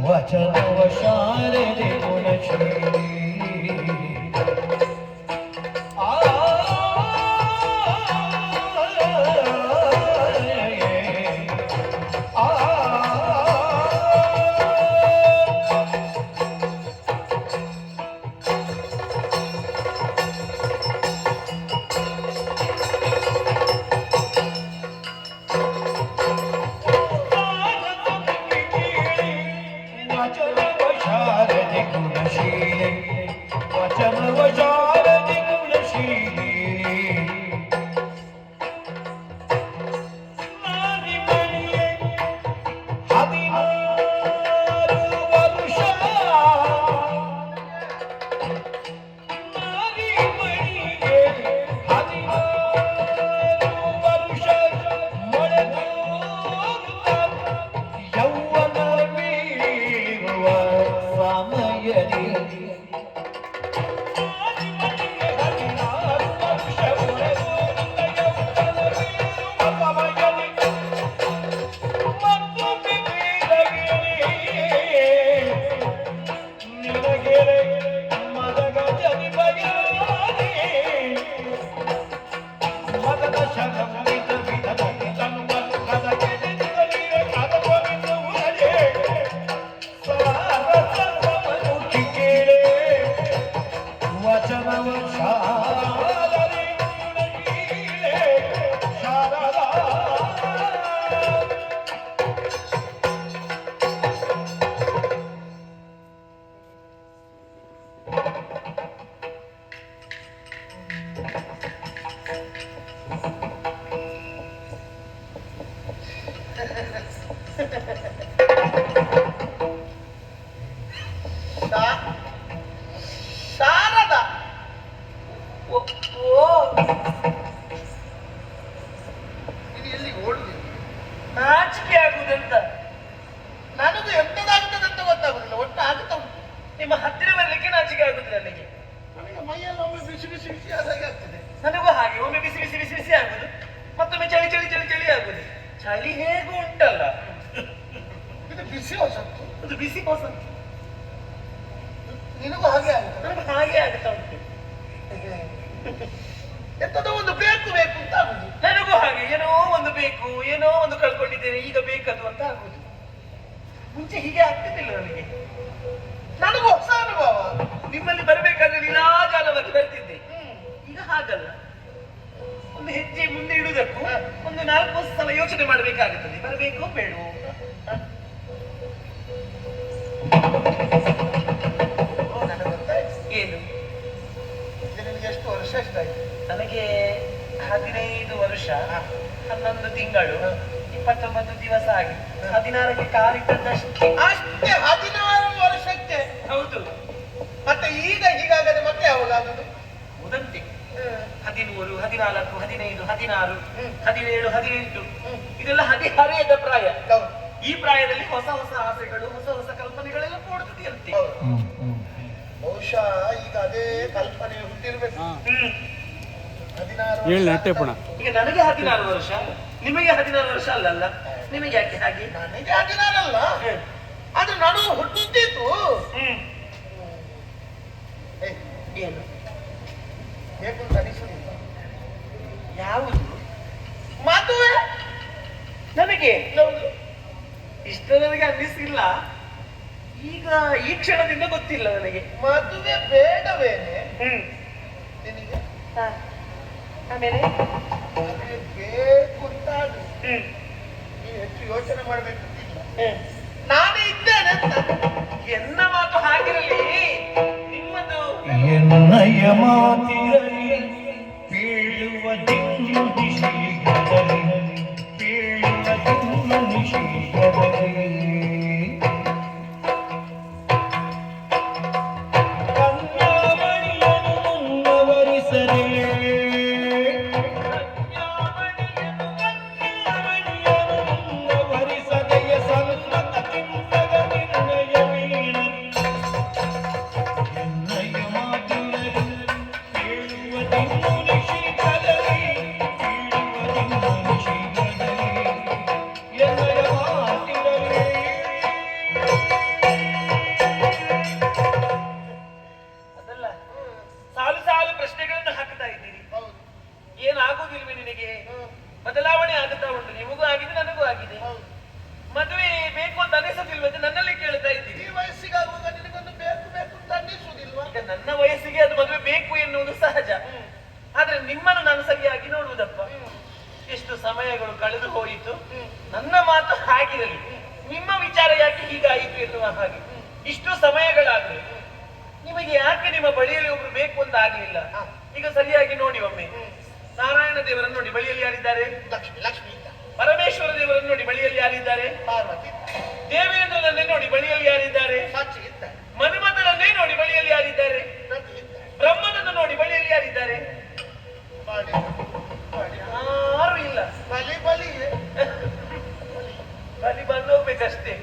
ವಚನವ ಶಾರದೆ ಗುಣಶೀಲಿ ಶಾರದ ಇದು ಎಲ್ಲಿ ಓಡುದು ನಾಚಿಕೆ ಆಗುವುದಂತ ನನಗೂ ಎಂತದಾಗುತ್ತದೆ ಅಂತ ಗೊತ್ತಾಗುದಿಲ್ಲ. ಒಟ್ಟು ಆಗುತ್ತ ನಿಮ್ಮ ಹತ್ತಿರ ಬರ್ಲಿಕ್ಕೆ ನಾಚಿಕೆ ಆಗುತ್ತದೆ ನನಗೆ. ನನಗೆ ಮೈಯೆಲ್ಲ ಒಮ್ಮೆ ಬಿಸಿ ಬಿಸಿ ಬಿಸಿ ಆದಾಗೆ ಆಗ್ತದೆ. ನನಗೂ ಹಾಗೆ ಒಮ್ಮೆ ಬಿಸಿ ಬಿಸಿ ಬಿಸಿ ಬಿಸಿ ಆಗುದು, ಮತ್ತೊಮ್ಮೆ ಚಳಿ ಚಳಿ ಚಳಿ ಚಳಿ ಆಗುದು. ಚಳಿ ಹೇಗೂ ಉಂಟಲ್ಲ, ಇದು ಬಿಸಿ ಹೊಸತ್ತು, ಅದು ಬಿಸಿ ಹೊಸ. ನಿನಗೂ ಹಾಗೆ ಆಗುತ್ತೆ. ನನಗೂ ಹಾಗೆ ಆಗ್ತಾ ಉಂಟು. ಎಂತದೋ ಒಂದು ಬೇಕು ಬೇಕು ಅಂತ ಆಗುದು. ನನಗೂ ಹಾಗೆ ಏನೋ ಒಂದು ಬೇಕು, ಏನೋ ಒಂದು ಕಳ್ಕೊಂಡಿದ್ದೇನೆ, ಈಗ ಬೇಕದು ಅಂತ ಆಗುದು. ಮುಂಚೆ ಹೀಗೆ ಆಗ್ತಿದ್ದಿಲ್ಲ ನನಗೆ. ನನಗೂ ಹೊಸ ಅನುಭವ. ನಿಮ್ಮಲ್ಲಿ ಬರಬೇಕಾದ್ರೆ ಲೀಲಾಜಾಲವಾಗಿ ಬರ್ತಿದ್ದೆ, ಈಗ ಹಾಗಲ್ಲ. ಒಂದು ಹೆಜ್ಜೆ ಮುಂದೆ ಇಡುವುದಕ್ಕೂ ಒಂದು 4 ಸಲ ಯೋಚನೆ ಮಾಡಬೇಕಾಗುತ್ತದೆ, ಬರಬೇಕೋ ಬೇಡವೋ. ನನಗೆ ಗೊತ್ತಾಯ್ತು. ಏನು ನಿನಗೆ ಎಷ್ಟು ವರ್ಷ ಎಷ್ಟಾಯ್ತು? ನನಗೆ 15 ವರ್ಷ 11 ತಿಂಗಳು 29 ದಿವಸ ಆಗಿ 16ಕ್ಕೆ ಕಾಲಿಟ್ಟದ್ದಷ್ಟೇ. ಅಷ್ಟೇ 16 ವರ್ಷಕ್ಕೆ? ಹೌದು. ಮತ್ತೆ ಈಗ ಹೀಗಾಗದೆ ಮತ್ತೆ ಯಾವಾಗಾಗುದು? ಉದಂತೆ 13, 14, 15, 16, 17, 18 ಇದೆಲ್ಲ ಹದಿಹರೆಯದ ಪ್ರಾಯ. ಈ ಪ್ರಾಯದಲ್ಲಿ ಹೊಸ ಹೊಸ ಆಸೆಗಳು, ಹೊಸ ಹೊಸ ಕಲ್ಪನೆಗಳೆಲ್ಲ ಮೂಡುತ್ತದೆ ಅಂತೆ. ಬಹುಶಃ ಈಗ ಅದೇ ಕಲ್ಪನೆ ಹುಟ್ಟಿರ್ಬೇಕು. 16 ಈಗ ನನಗೆ 16 ವರ್ಷ, ನಿಮಗೆ 16 ವರ್ಷ ಅಲ್ಲಲ್ಲ. ನಿಮಗೆ ಯಾಕೆ ಹಾಗೆ? ನನಗೆ 16 ಅಲ್ಲ, ಅದು ನಡು ಹುಟ್ಟಿದ್ದು. ಏನು ಬೇಕು ಅಂತ ಅನಿಸುವುದಿಲ್ಲ? ಯಾವುದು? ಮದುವೆ. ನನಗೆ ಹೌದು. ಇಷ್ಟ ನನಗೆ ಅನ್ನಿಸಿಲ್ಲ. ಈಗ ಈ ಕ್ಷಣದಿಂದ ಗೊತ್ತಿಲ್ಲ ನನಗೆ. ಮದುವೆ ಬೇಡವೇನೆ ನಿನಗೆ? ಆಮೇಲೆ ಮದುವೆ ಬೇಕು ಅಂತ ನೀನು ಹೆಚ್ಚು ಯೋಚನೆ ಮಾಡ್ಬೇಕಂತಿಲ್ಲ. ನಾನೇ ಇದ್ದೇನೆ ಅಂತ. ಎನ್ನ ಮಾತು ಹಾಗಿರಲಿ, ನಿಮ್ಮದು ಎನ್ನಯ ಮಾತಿರಲಿ ಬೀಳುವ ದಿನ್ನು ಶೀಘ್ರದಲ್ಲಿ, ಬೀಳುವ ದಿನ್ನು ಶೀಘ್ರದಲ್ಲಿ. ಕನ್ಯಾಮಣಿಯನ್ನು ಮುಂದುವರಿಸದೆ, ಕನ್ಯಾಮಣಿಯನ್ನು ಮುಂದುವರಿಸದೆಯ ಸನ್ಮತ ತಿಂಬಗ ನಿರ್ಣಯ ವೀಣ. ಎನ್ನಯ ಮಾತಿರಲಿ ನಿಮಗೆ ಯಾಕೆ ನಿಮ್ಮ ಬಳಿಯಲ್ಲಿ ಒಬ್ರು ಬೇಕು ಅಂತ ಆಗ್ಲಿಲ್ಲ? ಈಗ ಸರಿಯಾಗಿ ನೋಡಿ ಒಮ್ಮೆ. ನಾರಾಯಣ ದೇವರನ್ನು ನೋಡಿ, ಬಳಿಯಲ್ಲಿ ಯಾರಿದ್ದಾರೆ? ಲಕ್ಷ್ಮಿ ಲಕ್ಷ್ಮಿ ಇದ್ದ. ಪರಮೇಶ್ವರ ದೇವರನ್ನು ನೋಡಿ, ಬಳಿಯಲ್ಲಿ ಯಾರಿದ್ದಾರೆ? ಪಾರ್ವತಿ ಇದ್ದ. ದೇವೇಂದ್ರನನ್ನೇ ನೋಡಿ, ಬಳಿಯಲ್ಲಿ ಯಾರಿದ್ದಾರೆ? ಸಾಕ್ಷಿ ಇದ್ದ. ಮನ್ಮಥನನ್ನೇ ನೋಡಿ, ಬಳಿಯಲ್ಲಿ ಯಾರಿದ್ದಾರೆ? ರತಿ ಇದ್ದ. ಬ್ರಹ್ಮನನ್ನು ನೋಡಿ, ಬಳಿಯಲ್ಲಿ ಯಾರಿದ್ದಾರೆ? ಬಾಡಿ. ಬಾಡಿ. ಯಾರು ಇಲ್ಲ. ಬಲಿ ಬಲಿ ಬಲಿ ಬಂದು ಹೋಗ್ಬೇಕಷ್ಟೇ.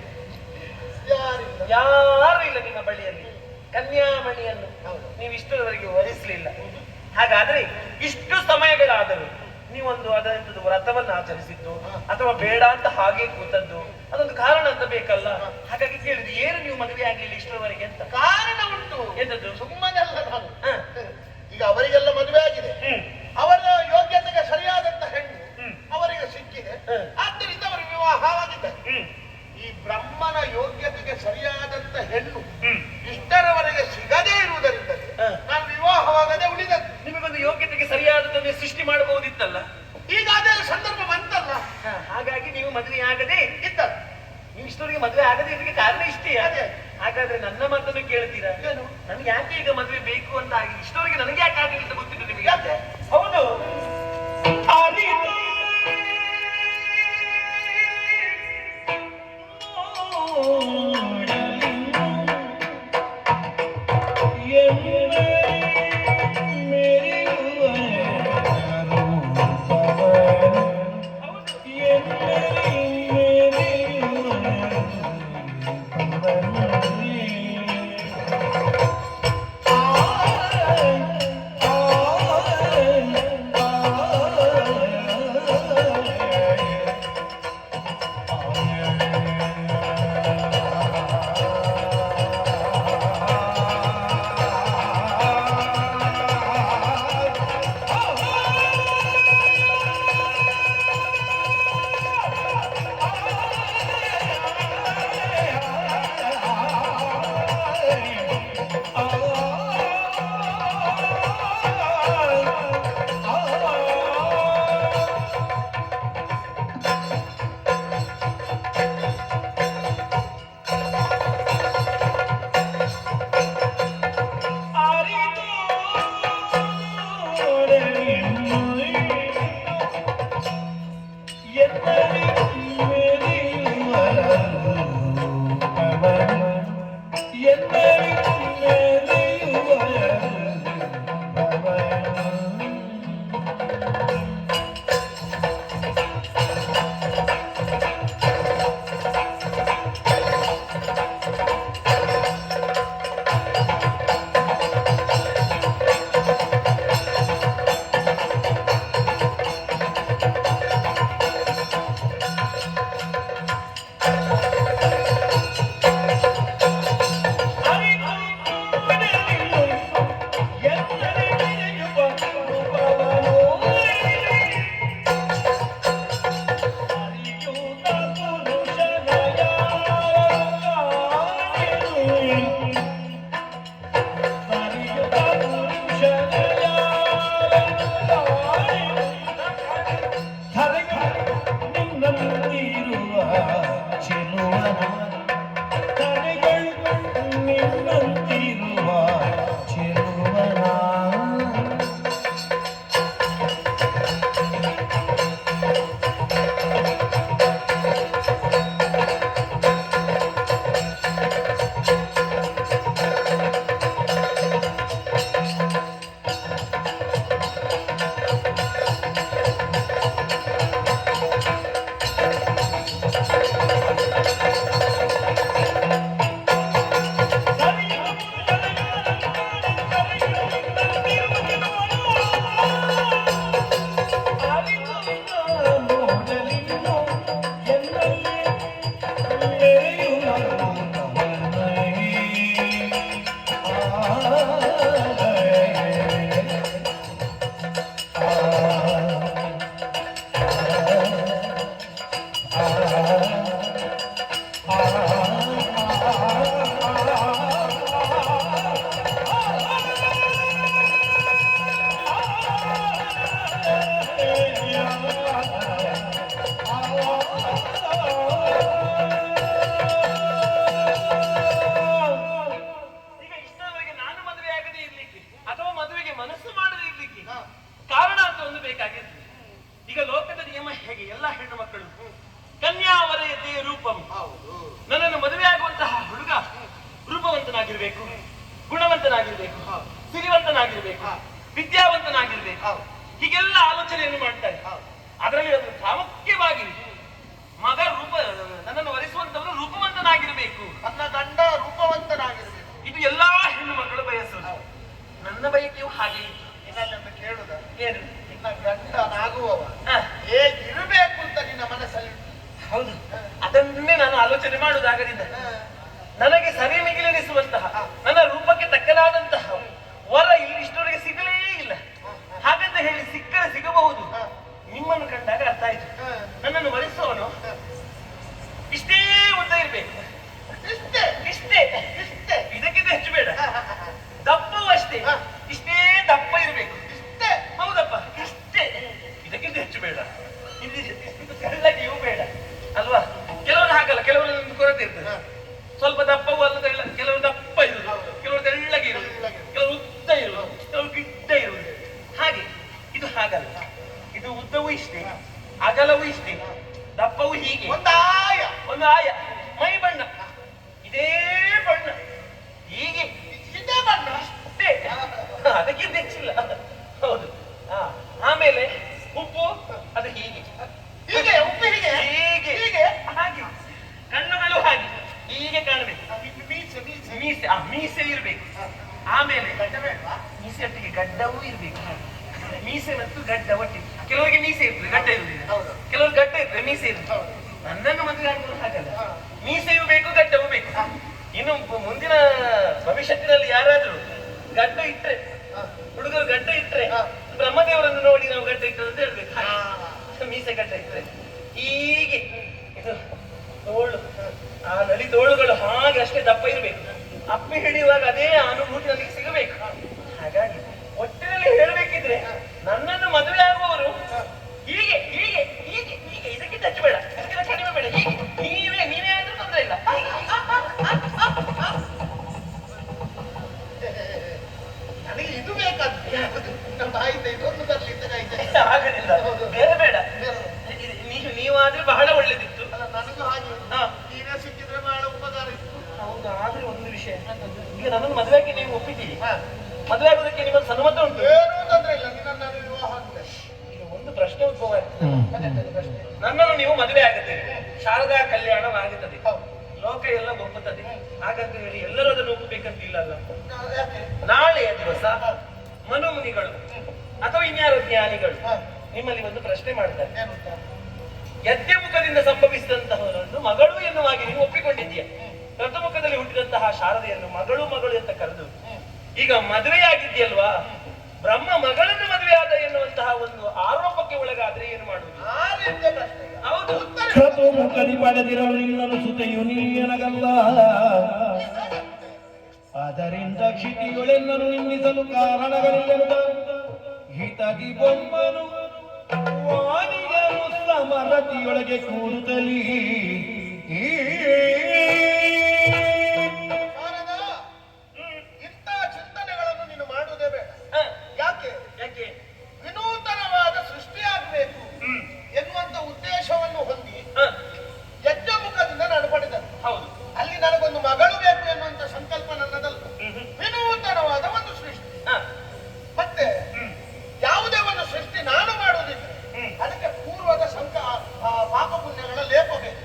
ಯಾರಿಲ್ಲ. ಯಾರು ಇಲ್ಲ ನಿಮ್ಮ ಬಳಿಯಲ್ಲಿ. ಕನ್ಯಾಮಣಿಯನ್ನು ಹೌದು. ನೀವು ಇಷ್ಟರವರೆಗೆ ವರಿಸಲಿಲ್ಲ. ಹಾಗಾದ್ರೆ ಇಷ್ಟು ಸಮಯಗಳಾದರೂ ನೀವೊಂದು ಅದೊಂದು ವ್ರತವನ್ನು ಆಚರಿಸಿದ್ದು ಅಥವಾ ಬೇಡ ಅಂತ ಹಾಗೆ ಕೂತದ್ದು, ಅದೊಂದು ಕಾರಣ ಅಂತ ಬೇಕಲ್ಲ. ಹಾಗಾಗಿ ಕೇಳಿದ್ರು, ಏನು ನೀವು ಮದುವೆ ಆಗ್ಲಿಲ್ಲ ಇಷ್ಟರವರೆಗೆ ಅಂತ? ಕಾರಣ ಉಂಟು. ಎಂತದ್ದು? ಸುಮ್ಮನೆ ಅಲ್ಲ ನಾನು. ಹ. ಈಗ ಅವರಿಗೆಲ್ಲ ಮದುವೆ ಆಗಿದೆ. ಹ್ಮ್. ಅವರ ಯೋಗ್ಯತೆಗೆ ಸರಿಯಾದಂತ ಹೆಣ್ಣು ಹ್ಮ್. ಅವರಿಗೆ ಸಿಕ್ಕಿದೆ. ಹ್ಮ್. ಆದ್ದರಿಂದ ಅವರು ವಿವಾಹವಾಗಿದ್ದಾರೆ. ಹ್ಮ್. ಈ ಬ್ರಹ್ಮನ ಯೋಗ್ಯತೆಗೆ ಸರಿಯಾದಂತ ಹೆಣ್ಣು ಹ್ಮ್. ಇಷ್ಟರವರೆಗೆ ಸಿಗದೇ ಇರುವುದರಿಂದಲೇ ಹ. ನಾನು ವಿವಾಹವಾಗದೆ ಉಳಿದದ್ದು. ನಿಮಗೊಂದು ಯೋಗ್ಯತೆಗೆ ಸರಿಯಾದದನ್ನೇ ಸೃಷ್ಟಿ ಮಾಡಬಹುದಿತ್ತಲ್ಲ. ಈಗ ಅದೇ ಸಂದರ್ಭ ಬಂತಲ್ಲ. ಹಾಗಾಗಿ ನೀವು ಮದುವೆ ಆಗದೆ ಇದ್ದಲ್ಲ. ನೀವು ಇಷ್ಟವರೆಗೆ ಮದುವೆ ಆಗದೆ ಇದಕ್ಕೆ ಕಾರಣ ಇಷ್ಟೇ. ಅದೇ. ಹಾಗಾದ್ರೆ ನನ್ನ ಮಾತನ್ನು ಕೇಳ್ತೀರಾ? ಏನು? ನನಗೆ ಯಾಕೆ ಈಗ ಮದುವೆ ಬೇಕು ಅಂತ ಆಗಿದೆ? ಇಷ್ಟವರೆಗೆ ನನಗೆ ಯಾಕೆ ಆಗಿಲ್ಲ ಅಂತ ಗೊತ್ತಿಲ್ಲ ನಿಮಗೆ? ಯಾಕೆ? ಹೌದು. ಅರಿತು ಗುಣವಂತನಾಗಿರ್ಬೇಕು, ಗುಣವಂತನಾಗಿರ್ಬೇಕು, ಸಿರಿವಂತನಾಗಿರ್ಬೇಕು, ವಿದ್ಯಾವಂತನಾಗಿರ್ಬೇಕು, ಹೀಗೆಲ್ಲ ಆಲೋಚನೆಯನ್ನು ಮಾಡ್ತಾರೆ. ಅದರಲ್ಲಿ ಒಂದು ಪ್ರಾಮುಖ್ಯವಾಗಿ ಮಗ ನನ್ನನ್ನು ವರಿಸುವಂತವನು ರೂಪವಂತನಾಗಿರ್ಬೇಕು, ನನ್ನ ಗಂಡ ರೂಪವಂತನಾಗಿರ್ಬೇಕು. ಇದು ಎಲ್ಲಾ ಹೆಣ್ಣು ಮಕ್ಕಳು ಬಯಸುವುದು. ನನ್ನ ಬಯಕೆಯು ಹಾಗೆ ಇತ್ತು. ಇನ್ನೊಂದು ಕೇಳುದ, ಏನು? ನಿನ್ನ ಗಂಡನಾಗುವವ ಹೇಗಿರಬೇಕು ಅಂತ ನಿನ್ನ ಮನಸ್ಸಲ್ಲಿ? ಹೌದು, ಅದನ್ನೇ ನಾನು ಆಲೋಚನೆ ಮಾಡುವುದಾಗದಿಂದ ನನಗೆ ಸರಿ ಮಿಗಿಲೆನಿಸುವಂತಹ ನನ್ನ ರೂಪಕ್ಕೆ ತಕ್ಕನಾದಂತಹ ವರ ಇಲ್ಲಿ ಇಷ್ಟವರೆಗೆ ಸಿಗಲೇ ಇಲ್ಲ. ಹಾಗಂತ ಹೇಳಿ ಸಿಕ್ಕರೆ ಸಿಗಬಹುದು. ನಿಮ್ಮನ್ನು ಕಂಡಾಗ ಅರ್ಥ ಆಯ್ತು, ನನ್ನನ್ನು ವರಿಸುವವನು ಇಷ್ಟೇ ಉದ್ದ ಇರ್ಬೇಕು, ಇಷ್ಟೇ ಇಷ್ಟೇ ಇಷ್ಟೇ, ಇದಕ್ಕಿಂತ ಹೆಚ್ಚು ಬೇಡ. ದಪ್ಪವೂ ಅಷ್ಟೇ, ಇಷ್ಟೇ ದಪ್ಪ ಇರ್ಬೇಕು, ಇಷ್ಟೇ. ಹೌದಪ್ಪ, ಇಷ್ಟೇ, ಇದಕ್ಕಿಂತ ಹೆಚ್ಚು ಬೇಡ. ತೆಳ್ಳಗಿಯೂ ಬೇಡ ಅಲ್ವಾ? ಕೆಲವರು ಹಾಗಲ್ಲ, ಕೆಲವರಲ್ಲಿ ಕೊರತೆ ಇರ್ತದೆ. ಸ್ವಲ್ಪ ದಪ್ಪವೂ ಅಲ್ಲ, ಕೆಲವರು ದಪ್ಪ ಇರುವುದು, ಕೆಲವರು ತೆಳ್ಳಗೆ ಇರುವುದು, ಕೆಲವರು ಉದ್ದ ಇರುವುದು, ಕೆಲವರು ಗಿಡ್ಡ ಇರುವುದು. ಹಾಗೆ ಇದು ಹಾಗಲ್ಲ. ಇದು ಉದ್ದವೂ ಇಷ್ಟೇ, ಅಗಲವೂ ಇಷ್ಟೇ, ದಪ್ಪವೂ ಹೀಗೆ, ಒಂದು ಆಯ. ಮೈ ಬಣ್ಣ ಇದೇ ಬಣ್ಣ, ಹೀಗೆ ಇದೇ ಬಣ್ಣ, ಅಷ್ಟೇ, ಅದಕ್ಕಿಂತ ಹೆಚ್ಚಿಲ್ಲ. ಹೌದು. ಆಮೇಲೆ ಉಪ್ಪು ಅದು ಹೀಗೆ ಹೀಗೆ, ಉಪ್ಪು ಹೀಗೆ ಹೀಗೆ ಹೀಗೆ, ಹಾಗೆ. ಕಣ್ಣುಗಳು ಹಾಗೆ ಹೀಗೆ ಕಾಣಬೇಕು. ಮೀಸೆ ಮೀಸೆ ಮೀಸೆ ಮೀಸೆ ಇರ್ಬೇಕು. ಆಮೇಲೆ ಗಡ್ಡ ಬೇಡವಾ? ಮೀಸೆ ಒಟ್ಟಿಗೆ ಗಡ್ಡವೂ ಇರ್ಬೇಕು. ಮೀಸೆ ಮತ್ತು ಗಡ್ಡ ಒಟ್ಟಿಗೆ. ಕೆಲವರಿಗೆ ಮೀಸೆ ಇರ್ತದೆ, ಗಡ್ಡ ಇರುವುದಿಲ್ಲ. ಹೌದು. ಕೆಲವರು ಗಡ್ಡ ಇರ್ತದೆ, ಮೀಸೆ ಇರ್ತದೆ. ನನ್ನನ್ನು ಮದುವೆ ಆಗುವುದು ಹಾಗಲ್ಲ. ಮೀಸೆಯೂ ಬೇಕು, ಗಡ್ಡವೂ ಬೇಕು. ಇನ್ನು ಮುಂದಿನ ಭವಿಷ್ಯತ್ತಿನಲ್ಲಿ ಯಾರಾದ್ರೂ ಗಡ್ಡ ಇಟ್ರೆ, ಹುಡುಗರು ಗಡ್ಡ ಇಟ್ರೆ ಬ್ರಹ್ಮದೇವರನ್ನು ನೋಡಿ ನಾವು ಗಡ್ಡ ಇಟ್ಟರು ಅಂತ ಹೇಳ್ಬೇಕು. ಮೀಸೆ ಗಡ್ಡ ಇಟ್ರೆ ಹೀಗೆ ಇದು ತೋಳು, ಆ ನಲಿ ತೋಳುಗಳು ಹಾಗೆ ಅಷ್ಟೇ ದಪ್ಪ ಇರಬೇಕು. ಅಪ್ಪಿ ಹಿಡಿಯುವಾಗ ಅದೇ ಅನುಭೂತಿ ನನಗೆ ಸಿಗಬೇಕು. ಹಾಗಾಗಿ ಒಟ್ಟಿನಲ್ಲಿ ಹೇಳಬೇಕಿದ್ರೆ ನನ್ನನ್ನು ಮದುವೆ ಆಗುವವರು ಹೀಗೆ ಹೀಗೆ ಹೀಗೆ ಹೀಗೆ, ಇದಕ್ಕಿಂತ ಹೆಚ್ಚು ಬೇಡ, ಇದಕ್ಕಿಂತ ಕಡಿಮೆ ಬೇಡ, ಹೀಗೆ ನೀವೇ ಆದ್ರೂ ತೊಂದರೆ ಇಲ್ಲ. ನನಗೆ ಇದು ಬೇಕಾದ್ರೆ ನಮ್ಮ ಬಾಯಿಂದ ಇದೊಂದು ಬರ್ಲಿ ಅಂತ ಆಗಲಿಲ್ಲ, ಬೇರೆ ಬೇಡ. ನೀವಾದ್ರೆ ಬಹಳ ಒಳ್ಳೇದಿತ್ತು. ನನಗೂ ಹಾಗೆ ನೀನೇ ಸಿಕ್ಕಿದ್ರೆ ಬಹಳ ಉಪಕಾರ ಇತ್ತು. ಹೌದು, ಆದ್ರೆ ಒಂದು ವಿಷಯ, ಈಗ ನನ್ನನ್ನು ಮದುವೆಗೆ ನೀವು ಒಪ್ಪಿದ್ದೀರಿ. ಮದುವೆ ಆಗೋದಕ್ಕೆ ನಿಮ್ಮಲ್ಲಿ ಸಮ್ಮತ ಉಂಟು? ಏನೂ ತೊಂದ್ರೆ ಇಲ್ಲ, ನಿನ್ನ ವಿವಾಹ ಆಗ್ತದೆ. ಈಗ ಒಂದು ಪ್ರಶ್ನೆ ಉದ್ಭವ ಆಗ್ತದೆ. ನನ್ನನ್ನು ನೀವು ಮದುವೆ ಆಗುತ್ತೀರಿ, ಶಾರದಾ ಕಲ್ಯಾಣವಾಗುತ್ತದೆ, ಲೋಕ ಎಲ್ಲ ಒಪ್ಪುತ್ತದೆ. ಹಾಗಂತ ಹೇಳಿ ಎಲ್ಲರೂ ಅದನ್ನು ಒಪ್ಪಬೇಕಂತಿಲ್ಲಲ್ಲ. ನಾಳೆಯ ದಿವಸ ಮನುಮುನಿಗಳು ಅಥವಾ ಇನ್ಯಾರು ಜ್ಞಾನಿಗಳು ನಿಮ್ಮಲ್ಲಿ ಒಂದು ಪ್ರಶ್ನೆ ಮಾಡ್ತಾರೆ. ಯಜ್ಞಮುಖದಿಂದ ಸಂಭವಿಸಿದಂತಹವರನ್ನು ಮಗಳು ಎನ್ನುವಾಗಿ ನೀವು ಒಪ್ಪಿಕೊಂಡಿದ್ದೀಯ. ರಥಮುಖದಲ್ಲಿ ಹುಟ್ಟಿದಂತಹ ಶಾರದೆಯನ್ನು ಮಗಳು ಮಗಳು ಅಂತ ಕರೆದು ಈಗ ಮದುವೆಯಾಗಿದ್ಯಲ್ವಾ, ಬ್ರಹ್ಮ ಮಗಳನ್ನು ಮದುವೆ ಆದ ಎನ್ನುವಂತಹ ಒಂದು ಆರೋಪಕ್ಕೆ ಒಳಗಾದ್ರೆ ಏನು ಮಾಡುವುದು? ಹೌದು, ಕ್ರತುಮುಖದಿ ಪಡೆದಿರಲು ನಿನ್ನನ್ನು ಸುತೆಯು ನೀನಗಲ್ಲ. ಅದರಿಂದ ಕ್ಷಿತಿಗಳೆನ್ನನು ನಿಲ್ಲಿಸಲು ಕಾರಣಗಳಿಲ್ಲ. ಹಿತಗಿ ಬೊಮ್ಮನು ವಾಣಿಯನು ಸಮರತಿಯೊಳಗೆ ಕೂಡುತ್ತಲೀ ಇಂಥ ಚಿಂತನೆಗಳನ್ನು ನೀನು ಮಾಡುವುದೇ ಬೇಡ. ಯಾಕೆ? ಯಾಕೆ? ವಿನೂತನವಾದ ಸೃಷ್ಟಿಯಾಗಬೇಕು ಎನ್ನುವಂತ ಉದ್ದೇಶವನ್ನು ಹೊಂದಿ ಯಜ್ಞಮುಖದಿಂದ ನಾನು ಪಡೆದದ್ದು. ಹೌದು, ಅಲ್ಲಿ ನನಗೊಂದು ಮಗಳು ಬೇಕು ಎನ್ನುವಂತ ಸಂಕಲ್ಪ ನನ್ನದಲ್ಲ. ವಿನೂತನವಾದ ಒಂದು ಸೃಷ್ಟಿ. ಮತ್ತೆ ಯಾವುದೇ ಒಂದು ಸೃಷ್ಟಿ ನಾನು ಮಾಡುವುದಿದ್ರೆ ಅದಕ್ಕೆ ಪೂರ್ವದ ಪಾಪ ಪುಣ್ಯಗಳ ಲೇಪ ಬೇಕು.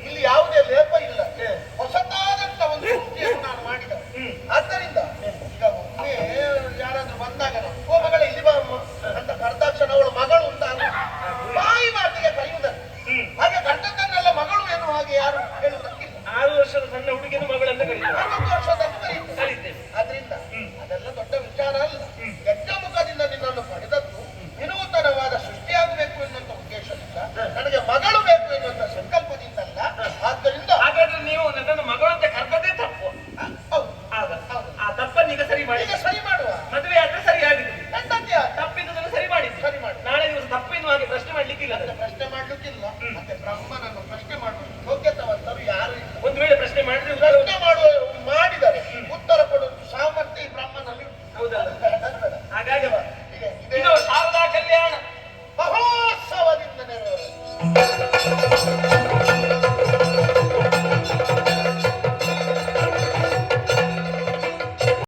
ಇಲ್ಲಿ ಯಾವುದೇ ಲೇಪ ಇಲ್ಲ, ಹೊಸತಾದಂತ ಒಂದು ಸೃಷ್ಟಿಯನ್ನು ನಾನು ಮಾಡಿದ. ಆದ್ದರಿಂದ ಈಗ ಒಮ್ಮೆ ಯಾರಾದ್ರೂ ಬಂದಾಗ ಓ ಮಗಳ ಇಲ್ಲಿ ಬಾ ಅಮ್ಮ ಅಂತ ಕರೆದಾಕ್ಷಣ ಅವಳು ಮಗಳು ಅಂತ ಬಾಯಿ ಮಾತಿಗೆ ಕರೆಯುವುದನ್ನು. ಹಾಗೆ ಗಂಡದನ್ನೆಲ್ಲ ಮಗಳು ಎನ್ನುವ ಹಾಗೆ ಯಾರು ಹೇಳುವುದಕ್ಕಿಲ್ಲ. 6 ವರ್ಷದ ಸಣ್ಣ ಹುಡುಗಿಯನ್ನು ಮಗಳು